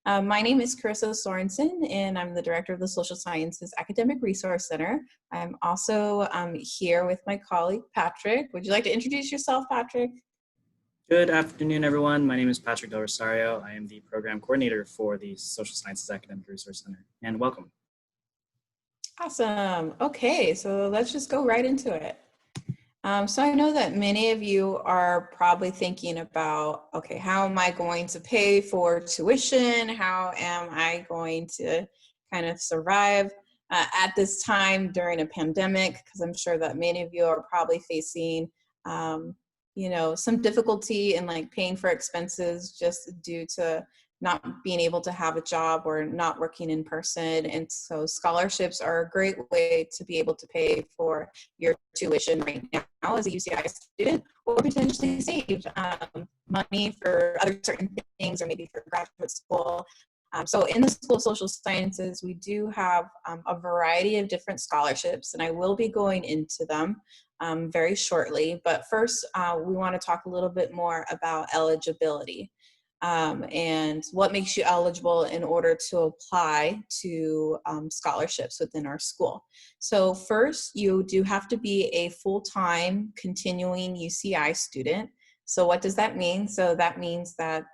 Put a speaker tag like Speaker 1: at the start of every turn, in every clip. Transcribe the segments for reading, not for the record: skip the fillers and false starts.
Speaker 1: My name is Carissa Sorensen, and I'm the director of the Social Sciences Academic Resource Center. I'm also here with my colleague, Patrick. Would you like to introduce yourself, Patrick?
Speaker 2: Good afternoon, everyone. My name is Patrick Del Rosario. I am the program coordinator for the Social Sciences Academic Resource Center, and welcome.
Speaker 1: Awesome. Okay, so let's just go right into it. So I know that many of you are probably thinking about, okay, how am I going to pay for tuition? How am I going to kind of survive at this time during a pandemic? Because I'm sure that many of you are probably facing, some difficulty in like paying for expenses just due to not being able to have a job or not working in person. And so scholarships are a great way to be able to pay for your tuition right now as a UCI student, or potentially save money for other certain things, or maybe for graduate school. So in the School of Social Sciences, we do have a variety of different scholarships, and I will be going into them very shortly. But first, we want to talk a little bit more about eligibility. And what makes you eligible in order to apply to scholarships within our school. So first, you do have to be a full-time continuing UCI student. So what does that mean? So that means that,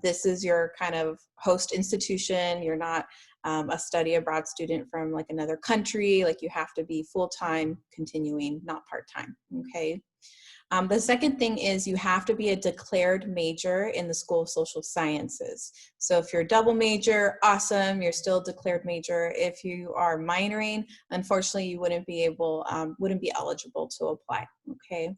Speaker 1: this is your kind of host institution. You're not a study abroad student from like another country. Like you have to be full-time continuing, not part-time, okay? The second thing is you have to be a declared major in the School of Social Sciences. So if you're a double major, awesome, you're still a declared major. If you are minoring, unfortunately, you wouldn't be eligible to apply, okay?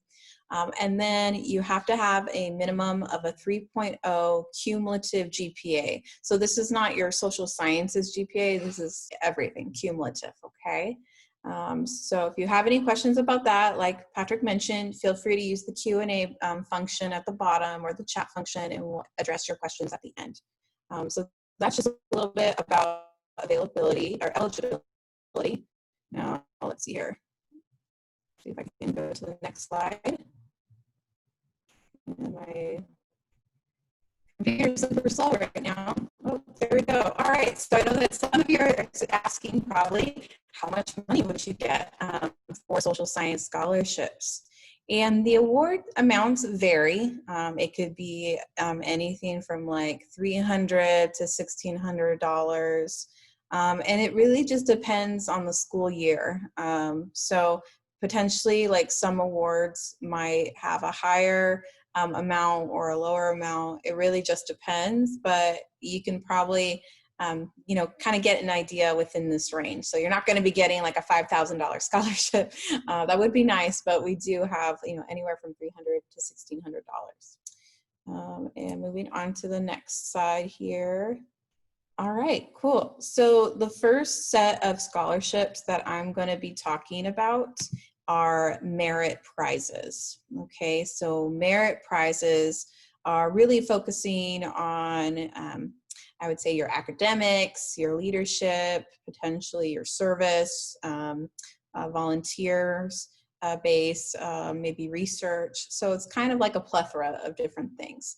Speaker 1: And then you have to have a minimum of a 3.0 cumulative GPA. So this is not your social sciences GPA, this is everything cumulative, okay? So if you have any questions about that, like Patrick mentioned, feel free to use the Q&A function at the bottom or the chat function, and we'll address your questions at the end. So that's just a little bit about availability or eligibility. Now, let's see here. See if I can go to the next slide. And my computer's super slow right now. Oh, there we go. All right, so I know that some of you are asking probably how much money would you get for social science scholarships? And the award amounts vary. It could be anything from like $300 to $1,600. And it really just depends on the school year. So potentially like some awards might have a higher amount or a lower amount. It really just depends, but you can probably, kind of get an idea within this range. So you're not going to be getting like a $5,000 scholarship. That would be nice, but we do have, anywhere from $300 to $1,600. And moving on to the next slide here. All right, cool. So the first set of scholarships that I'm going to be talking about are merit prizes. Okay, so merit prizes are really focusing on, I would say, your academics, your leadership, potentially your service, volunteers base, maybe research. So it's kind of like a plethora of different things.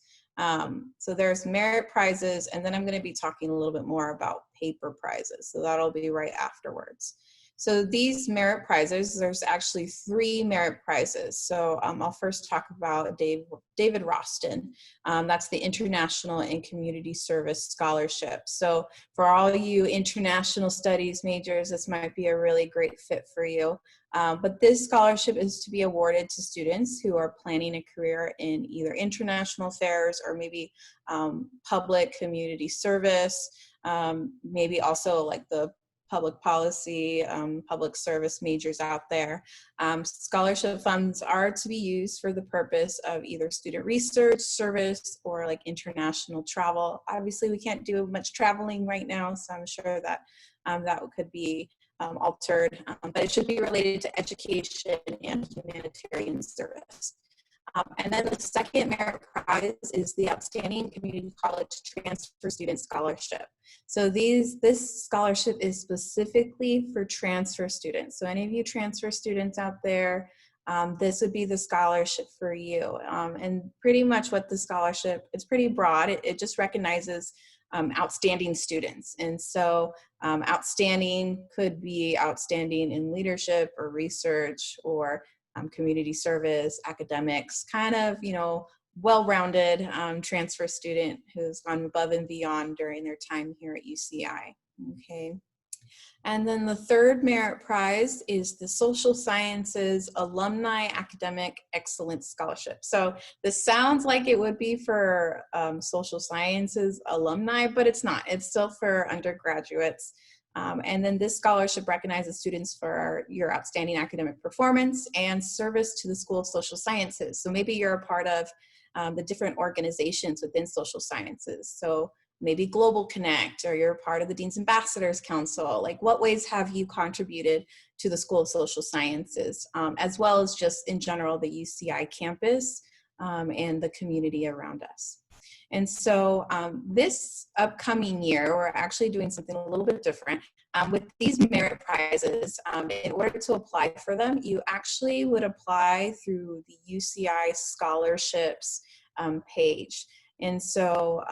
Speaker 1: So there's merit prizes, and then I'm going to be talking a little bit more about paper prizes. So that'll be right afterwards. So these merit prizes, there's actually 3 merit prizes. So I'll first talk about David Roston. That's the International and Community Service Scholarship. So for all you international studies majors, this might be a really great fit for you. But this scholarship is to be awarded to students who are planning a career in either international affairs or maybe public community service, maybe also like the public policy, public service majors out there. Scholarship funds are to be used for the purpose of either student research, service, or like international travel. Obviously, we can't do much traveling right now, so I'm sure that that could be altered, but it should be related to education and humanitarian service. And then the second merit prize is the Outstanding Community College Transfer Student Scholarship. So this scholarship is specifically for transfer students. So any of you transfer students out there, this would be the scholarship for you. And pretty much what the scholarship, it's pretty broad. It just recognizes outstanding students. And so outstanding could be outstanding in leadership or research or community service, academics, kind of, well-rounded transfer student who's gone above and beyond during their time here at UCI. Okay. And then the third merit prize is the Social Sciences Alumni Academic Excellence Scholarship. So this sounds like it would be for social sciences alumni, but it's not. It's still for undergraduates. And then this scholarship recognizes students for your outstanding academic performance and service to the School of Social Sciences. So maybe you're a part of the different organizations within social sciences. So maybe Global Connect, or you're part of the Dean's Ambassadors Council. Like, what ways have you contributed to the School of Social Sciences, as well as just in general the UCI campus and the community around us? And so this upcoming year, we're actually doing something a little bit different. With these merit prizes, in order to apply for them, you actually would apply through the UCI scholarships page. And so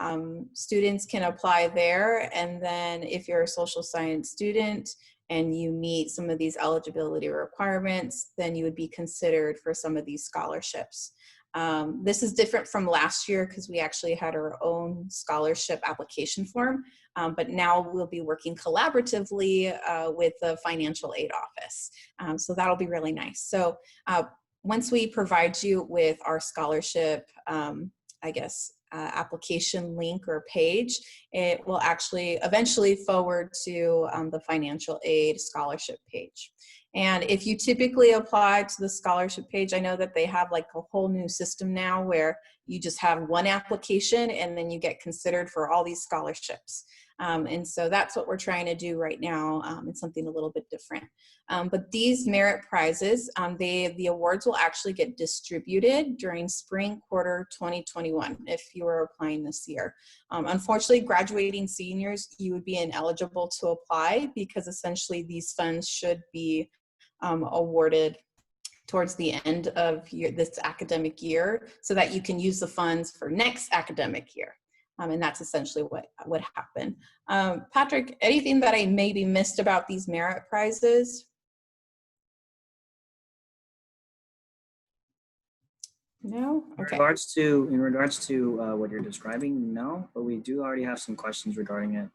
Speaker 1: students can apply there, and then if you're a social science student and you meet some of these eligibility requirements, then you would be considered for some of these scholarships. This is different from last year because we actually had our own scholarship application form, but now we'll be working collaboratively with the financial aid office. So that'll be really nice. So once we provide you with our scholarship, application link or page, it will actually eventually forward to the financial aid scholarship page. And if you typically apply to the scholarship page, I know that they have like a whole new system now where you just have one application and then you get considered for all these scholarships. And so that's what we're trying to do right now. It's something a little bit different. But these merit prizes, the awards will actually get distributed during spring quarter 2021 if you are applying this year. Unfortunately, graduating seniors, you would be ineligible to apply because essentially these funds should be awarded towards the end of this academic year so that you can use the funds for next academic year. And that's essentially what would happen. Patrick, anything that I maybe missed about these merit prizes? No? Okay.
Speaker 2: In regards to what you're describing, no, but we do already have some questions regarding it.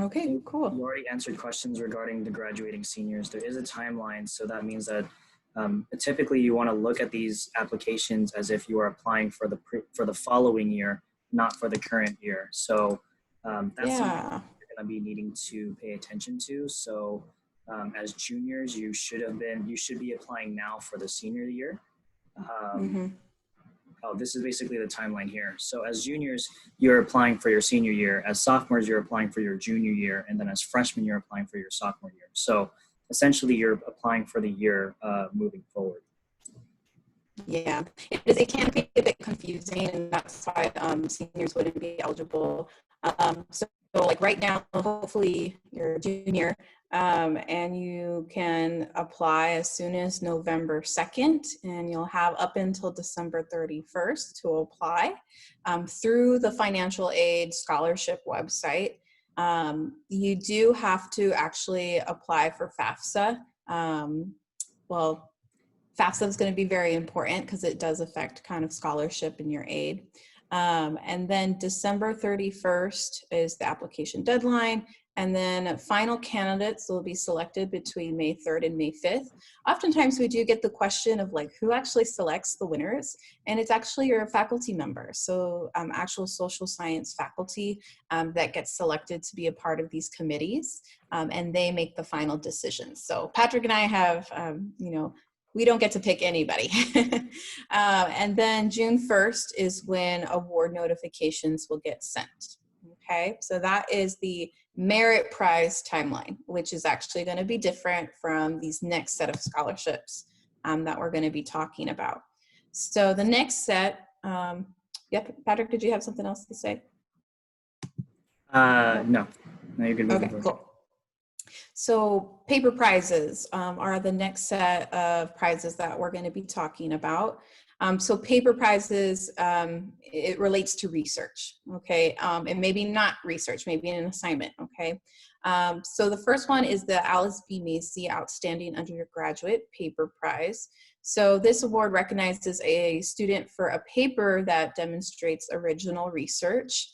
Speaker 1: Okay, cool.
Speaker 2: You already answered questions regarding the graduating seniors. There is a timeline, so that means that typically you want to look at these applications as if you are applying for the following year, not for the current year. So that's something you're going to be needing to pay attention to. So as juniors, you should be applying now for the senior year. Oh, this is basically the timeline here. So as juniors, you're applying for your senior year. As sophomores, you're applying for your junior year. And then as freshmen, you're applying for your sophomore year. So essentially, you're applying for the year moving forward.
Speaker 1: Yeah, it can be a bit confusing, and that's why seniors wouldn't be eligible. So like right now, hopefully you're a junior, and you can apply as soon as November 2nd, and you'll have up until December 31st to apply through the financial aid scholarship website. You do have to actually apply for FAFSA. FAFSA is going to be very important because it does affect kind of scholarship and your aid. And then December 31st is the application deadline. And then final candidates will be selected between May 3rd and May 5th. Oftentimes we do get the question of like, who actually selects the winners? And it's actually your faculty member. So actual social science faculty that gets selected to be a part of these committees, and they make the final decisions. So Patrick and I have, we don't get to pick anybody. And then June 1st is when award notifications will get sent. Okay, so that is the merit prize timeline, which is actually going to be different from these next set of scholarships that we're going to be talking about. So the next set, yep, Patrick, did you have something else to say?
Speaker 2: No, you're good.
Speaker 1: Okay, cool. So paper prizes are the next set of prizes that we're going to be talking about. So paper prizes, it relates to research, okay? And maybe not research, maybe an assignment, okay? So the first one is the Alice B. Macy Outstanding Undergraduate Paper Prize. So this award recognizes a student for a paper that demonstrates original research.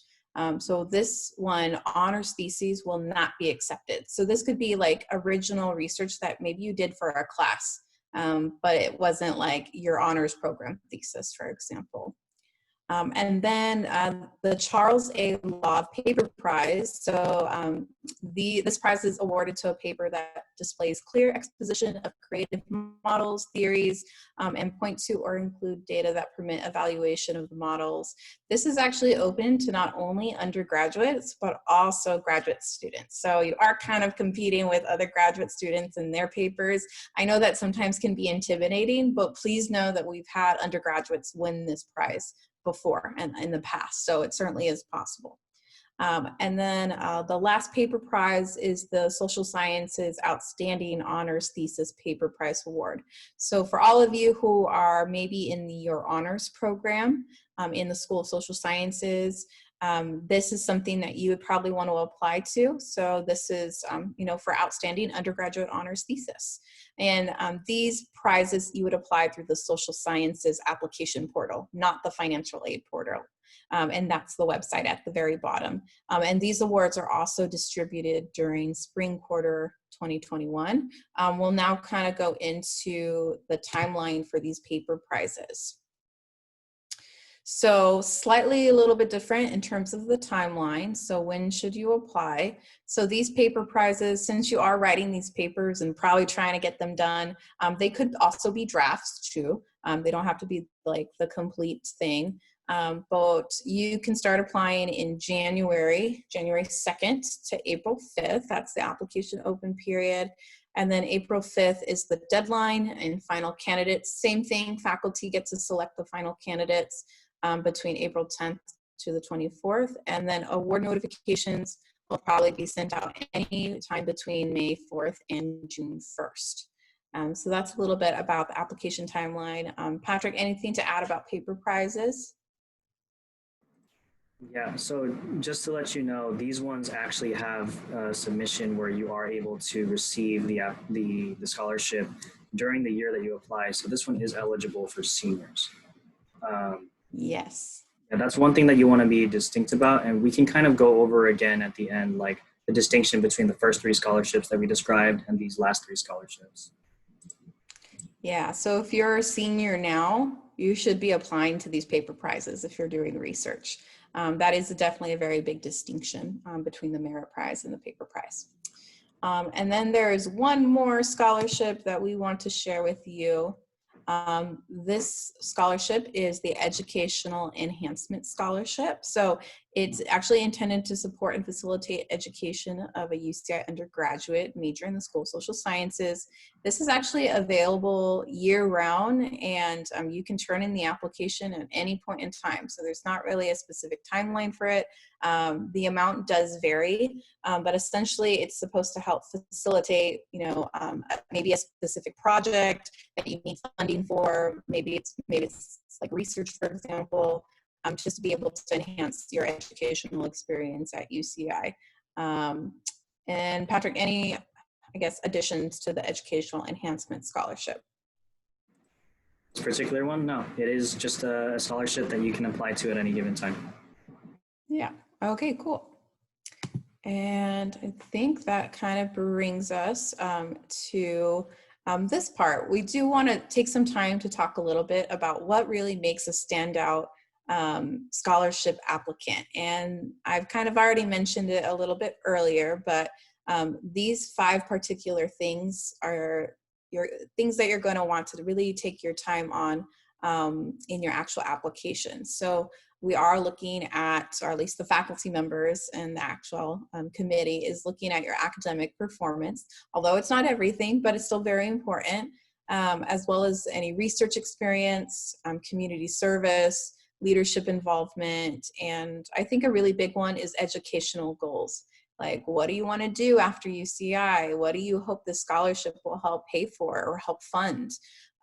Speaker 1: So this one, honors theses, will not be accepted. So this could be like original research that maybe you did for a class, but it wasn't like your honors program thesis, for example. And then the Charles A. Law Paper Prize. So this prize is awarded to a paper that displays clear exposition of creative models, theories, and point to or include data that permit evaluation of the models. This is actually open to not only undergraduates, but also graduate students. So you are kind of competing with other graduate students and their papers. I know that sometimes can be intimidating, but please know that we've had undergraduates win this prize before and in the past, so it certainly is possible. And then the last paper prize is the Social Sciences Outstanding Honors Thesis Paper Prize Award. So for all of you who are maybe in your honors program in the School of Social Sciences, this is something that you would probably want to apply to. So this is, for outstanding undergraduate honors thesis. And these prizes you would apply through the social sciences application portal, not the financial aid portal. And that's the website at the very bottom. And these awards are also distributed during spring quarter 2021. We'll now kind of go into the timeline for these paper prizes. So slightly a little bit different in terms of the timeline. So when should you apply? So these paper prizes, since you are writing these papers and probably trying to get them done, they could also be drafts too. They don't have to be like the complete thing. But you can start applying in January 2nd to April 5th. That's the application open period. And then April 5th is the deadline and final candidates. Same thing, faculty get to select the final candidates between April 10th to the 24th. And then award notifications will probably be sent out any time between May 4th and June 1st. So that's a little bit about the application timeline. Patrick, anything to add about paper prizes?
Speaker 2: Yeah, so just to let you know, these ones actually have a submission where you are able to receive the scholarship during the year that you apply. So this one is eligible for seniors.
Speaker 1: Yes.
Speaker 2: Yeah, that's one thing that you want to be distinct about, and we can kind of go over again at the end, like the distinction between the first 3 scholarships that we described and these last 3 scholarships.
Speaker 1: Yeah, so if you're a senior now, you should be applying to these paper prizes if you're doing research. That is definitely a very big distinction between the merit prize and the paper prize. And then there is one more scholarship that we want to share with you. This scholarship is the Educational Enhancement Scholarship. So it's actually intended to support and facilitate education of a UCI undergraduate major in the School of Social Sciences. This is actually available year-round, and you can turn in the application at any point in time. So there's not really a specific timeline for it. The amount does vary, but essentially it's supposed to help facilitate, maybe a specific project that you need funding for. Maybe it's like research, for example, just to be able to enhance your educational experience at UCI. And Patrick, any, I guess, additions to the Educational Enhancement Scholarship?
Speaker 2: This particular one, no, it is just a scholarship that you can apply to at any given time.
Speaker 1: Yeah, okay, cool. And I think that kind of brings us to this part. We do want to take some time to talk a little bit about what really makes a standout scholarship applicant. And I've kind of already mentioned it a little bit earlier, but these 5 particular things are things that you're going to want to really take your time on in your actual application. So we are looking at, or at least the faculty members and the actual committee is looking at your academic performance, although it's not everything, but it's still very important, as well as any research experience, community service, leadership involvement, and I think a really big one is educational goals. Like, what do you want to do after UCI? What do you hope the scholarship will help pay for or help fund?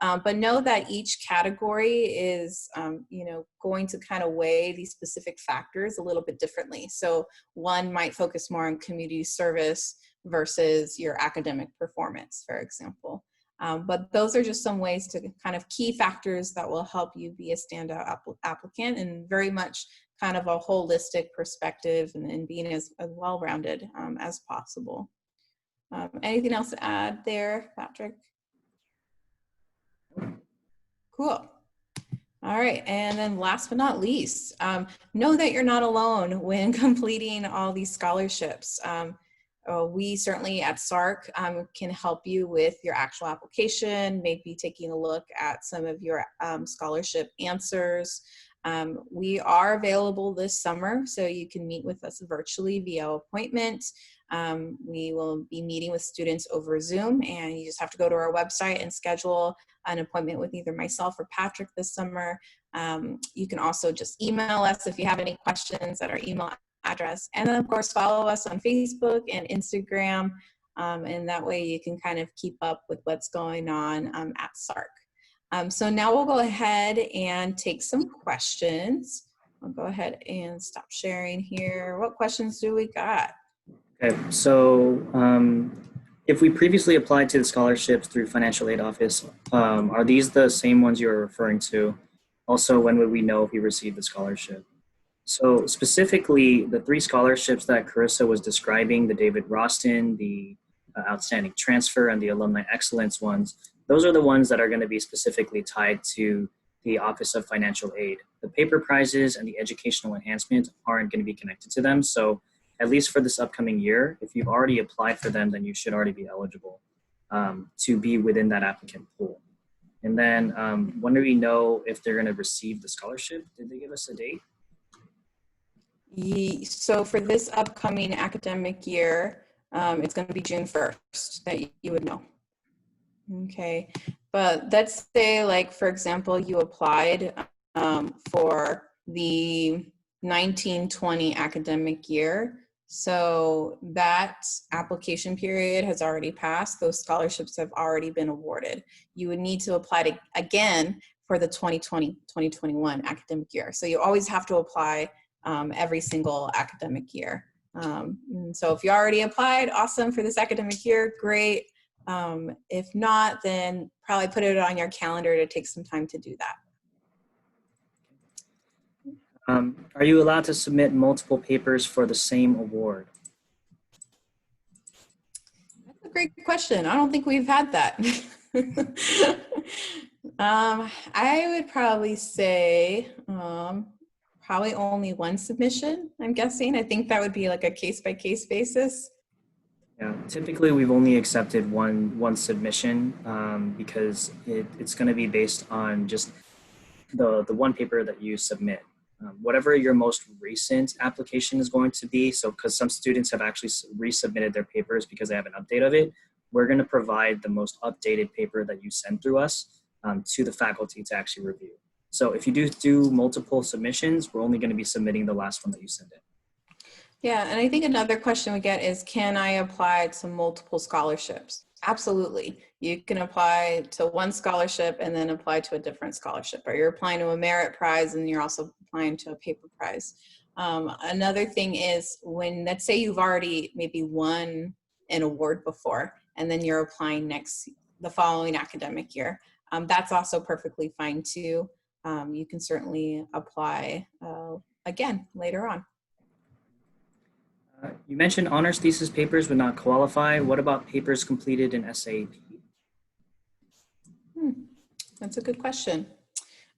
Speaker 1: But know that each category is, you know, going to kind of weigh these specific factors a little bit differently. So one might focus more on community service versus your academic performance, for example. But those are just some ways to kind of key factors that will help you be a standout applicant, and very much kind of a holistic perspective, and being as well-rounded as possible. Anything else to add there, Patrick? Cool. All right, and then last but not least, know that you're not alone when completing all these scholarships. We certainly at SARC can help you with your actual application, maybe taking a look at some of your scholarship answers. We are available this summer, so you can meet with us virtually via appointment. We will be meeting with students over Zoom, and you just have to go to our website and schedule an appointment with either myself or Patrick this summer. You can also just email us if you have any questions at our email address. And then of course, follow us on Facebook and Instagram. And that way you can kind of keep up with what's going on at SARC. So now we'll go ahead and take some questions. I'll go ahead and stop sharing here. What questions do we got?
Speaker 2: Okay, so if we previously applied to the scholarships through financial aid office, are these the same ones you're referring to? Also, when would we know if we received the scholarship? So specifically, the 3 scholarships that Carissa was describing, the David Roston, the Outstanding Transfer, and the Alumni Excellence ones, those are the ones that are going to be specifically tied to the Office of Financial Aid. The paper prizes and the educational enhancement aren't going to be connected to them. So at least for this upcoming year, if you've already applied for them, then you should already be eligible to be within that applicant pool. And then when do we know if they're going to receive the scholarship? Did they give us a date?
Speaker 1: So for this upcoming academic year, it's going to be June 1st that you would know. Okay, but let's say, like, for example, you applied for the 1920 academic year. So that application period has already passed. Those scholarships have already been awarded. You would need to apply again for the 2020-2021 academic year. So you always have to apply every single academic year. And so if you already applied, awesome, for this academic year, great. If not, then probably put it on your calendar to take some time to do that.
Speaker 2: Are you allowed to submit multiple papers for the same award?
Speaker 1: That's a great question. I don't think we've had that. I would probably say probably only one submission, I'm guessing. I think that would be like a case-by-case basis.
Speaker 2: Yeah, typically we've only accepted one submission because it's going to be based on just the one paper that you submit. Whatever your most recent application is going to be, so because some students have actually resubmitted their papers because they have an update of it, we're going to provide the most updated paper that you send through us to the faculty to actually review. So if you do multiple submissions, we're only going to be submitting the last one that you send in.
Speaker 1: Yeah, and I think another question we get is, can I apply to multiple scholarships? Absolutely. You can apply to one scholarship and then apply to a different scholarship, or you're applying to a merit prize and you're also applying to a paper prize. Another thing is, when, let's say you've already maybe won an award before and then you're applying the following academic year, that's also perfectly fine too. You can certainly apply again later on.
Speaker 2: You mentioned honors thesis papers would not qualify. What about papers completed in SAP?
Speaker 1: That's a good question.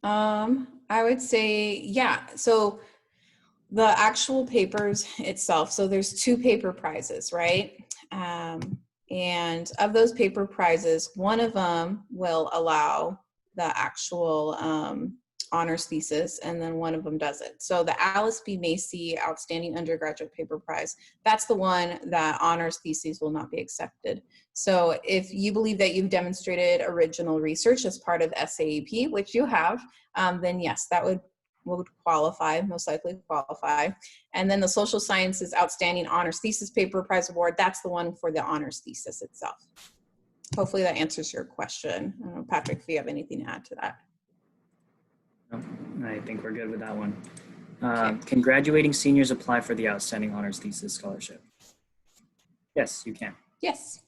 Speaker 1: I would say, yeah. So the actual papers itself, so there's 2 paper prizes, right? And of those paper prizes, one of them will allow the actual honors thesis, and then one of them doesn't. So the Alice B. Macy Outstanding Undergraduate Paper Prize, that's the one that honors theses will not be accepted. So if you believe that you've demonstrated original research as part of SAEP, which you have, then yes, that would qualify, most likely qualify. And then the Social Sciences Outstanding Honors Thesis Paper Prize Award, that's the one for the honors thesis itself. hopefully that answers your question. Patrick, if you have anything to add to that.
Speaker 2: No, I think we're good with that one.
Speaker 1: Okay.
Speaker 2: Can graduating seniors apply for the Outstanding Honors Thesis Scholarship? Yes, you can.
Speaker 1: Yes.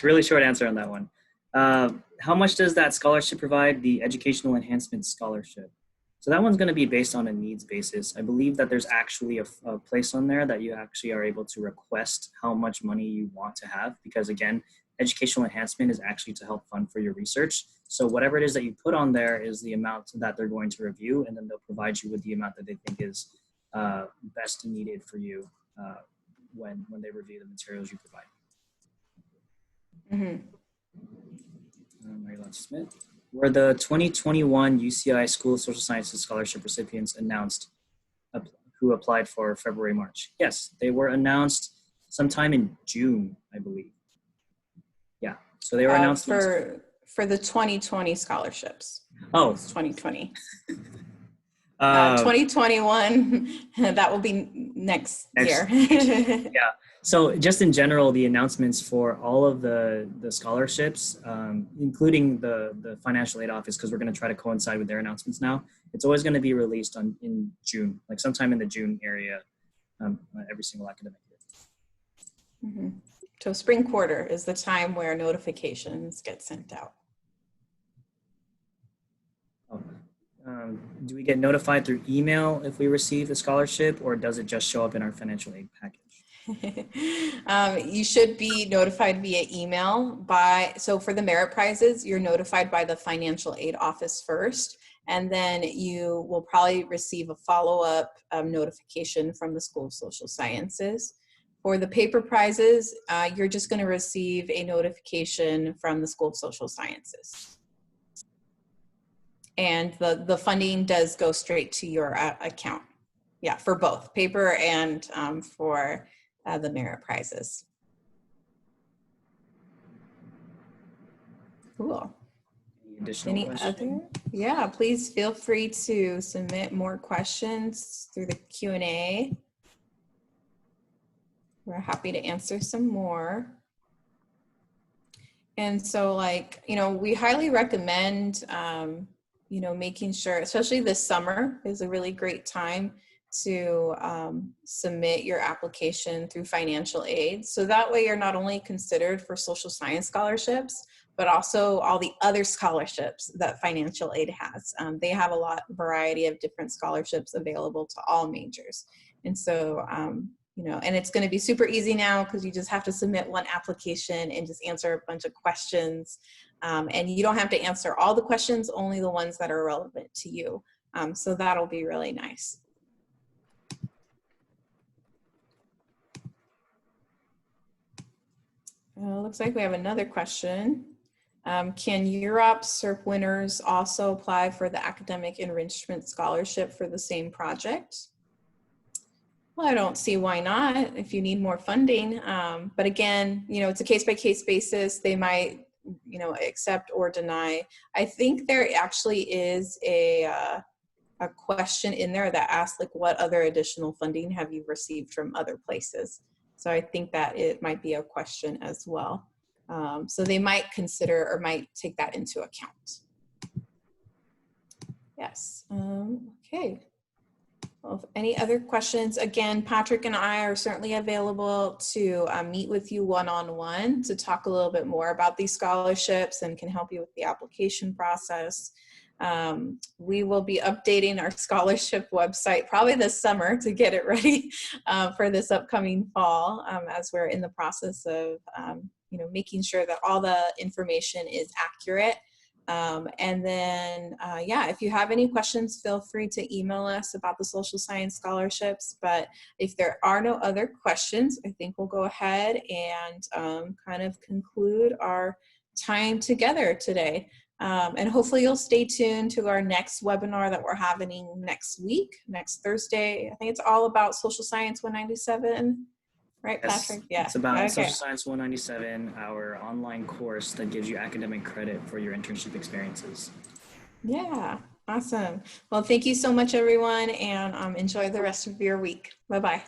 Speaker 2: Really short answer on that one. How much does that scholarship provide? The Educational Enhancement Scholarship. So that one's going to be based on a needs basis. I believe that there's actually a place on there that you actually are able to request how much money you want to have, because again, educational enhancement is actually to help fund for your research. So whatever it is that you put on there is the amount that they're going to review, and then they'll provide you with the amount that they think is best needed for you when they review the materials you provide. Mary Lynn Smith. Were the 2021 UCI School of Social Sciences Scholarship recipients announced who applied for February, March? Yes, they were announced sometime in June, I believe. Yeah, so they were announced
Speaker 1: for the 2020 scholarships.
Speaker 2: Oh,
Speaker 1: it's 2020. 2021, that will be next year.
Speaker 2: Yeah. So just in general, the announcements for all of the scholarships, including the financial aid office, because we're going to try to coincide with their announcements now, it's always going to be released in June, like sometime in the June area, every single academic year.
Speaker 1: So spring quarter is the time where notifications get sent out.
Speaker 2: Do we get notified through email if we receive the scholarship, or does it just show up in our financial aid package?
Speaker 1: You should be notified via email so for the merit prizes, you're notified by the financial aid office first, and then you will probably receive a follow-up notification from the School of Social Sciences. For the paper prizes, you're just going to receive a notification from the School of Social Sciences. And the funding does go straight to your account. Yeah, for both paper and for the merit prizes. Cool.
Speaker 2: Any
Speaker 1: other? Yeah, please feel free to submit more questions through the Q&A. We're happy to answer some more. And so, we highly recommend, making sure, especially this summer is a really great time to submit your application through financial aid. So that way you're not only considered for social science scholarships, but also all the other scholarships that financial aid has. They have a variety of different scholarships available to all majors. And so, and it's going to be super easy now because you just have to submit one application and just answer a bunch of questions. And you don't have to answer all the questions, only the ones that are relevant to you. So that'll be really nice. Looks like we have another question. Can UROP SERP winners also apply for the academic enrichment scholarship for the same project? Well, I don't see why not if you need more funding. But again, it's a case-by-case basis. They might, accept or deny. I think there actually is a question in there that asks, what other additional funding have you received from other places? So I think that it might be a question as well. So they might consider or might take that into account. Yes. Okay. Well, if any other questions, again, Patrick and I are certainly available to meet with you one-on-one to talk a little bit more about these scholarships and can help you with the application process. We will be updating our scholarship website probably this summer to get it ready for this upcoming fall, as we're in the process of making sure that all the information is accurate. And then, if you have any questions, feel free to email us about the social science scholarships. But if there are no other questions, I think we'll go ahead and kind of conclude our time together today. And hopefully you'll stay tuned to our next webinar that we're having next week, next Thursday. I think it's all about Social Science 197. Right,
Speaker 2: yes,
Speaker 1: Patrick? Yeah.
Speaker 2: It's about Social Science 197, our online course that gives you academic credit for your internship experiences.
Speaker 1: Yeah, awesome. Well, thank you so much, everyone, and enjoy the rest of your week. Bye-bye.